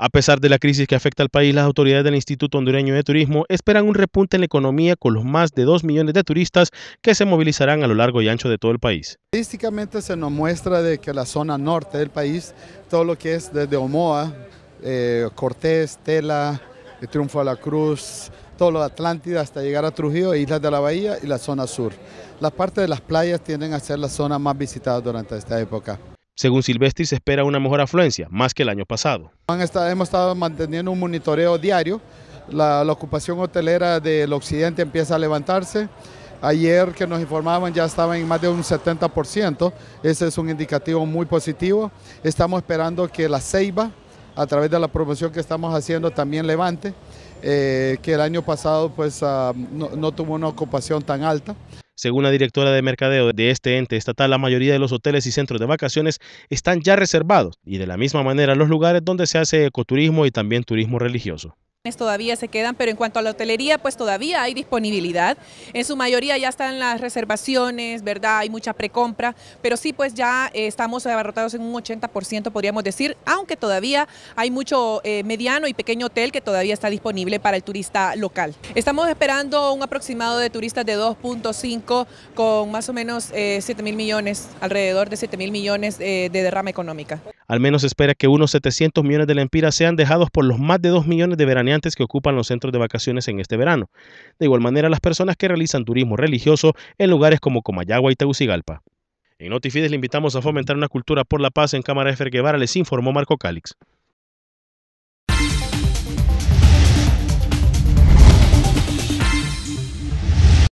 A pesar de la crisis que afecta al país, las autoridades del Instituto Hondureño de Turismo esperan un repunte en la economía con los más de 2 millones de turistas que se movilizarán a lo largo y ancho de todo el país. Estadísticamente se nos muestra de que la zona norte del país, todo lo que es desde Omoa, Cortés, Tela, Triunfo de la Cruz, todo lo de Atlántida hasta llegar a Trujillo, Islas de la Bahía y la zona sur. La parte de las playas tienden a ser la zona más visitada durante esta época. Según Silvestri, se espera una mejor afluencia, más que el año pasado. Hemos estado manteniendo un monitoreo diario. La ocupación hotelera del occidente empieza a levantarse. Ayer que nos informaban ya estaba en más de un 70%. Ese es un indicativo muy positivo. Estamos esperando que la Ceiba, a través de la promoción que estamos haciendo, también levante. Que el año pasado pues no tuvo una ocupación tan alta. Según la directora de mercadeo de este ente estatal, la mayoría de los hoteles y centros de vacaciones están ya reservados y de la misma manera los lugares donde se hace ecoturismo y también turismo religioso. Todavía se quedan, pero en cuanto a la hotelería, pues todavía hay disponibilidad. En su mayoría ya están las reservaciones, ¿verdad? Hay mucha precompra, pero sí, pues ya estamos abarrotados en un 80%, podríamos decir, aunque todavía hay mucho mediano y pequeño hotel que todavía está disponible para el turista local. Estamos esperando un aproximado de turistas de 2.5 con más o menos 7.000 millones, alrededor de 7.000 millones de derrama económica. Al menos se espera que unos 700 millones de lempiras sean dejados por los más de 2 millones de veraneantes que ocupan los centros de vacaciones en este verano. De igual manera, las personas que realizan turismo religioso en lugares como Comayagua y Tegucigalpa. En Notifides le invitamos a fomentar una cultura por la paz. En cámara de Fer Guevara les informó Marco Cálix.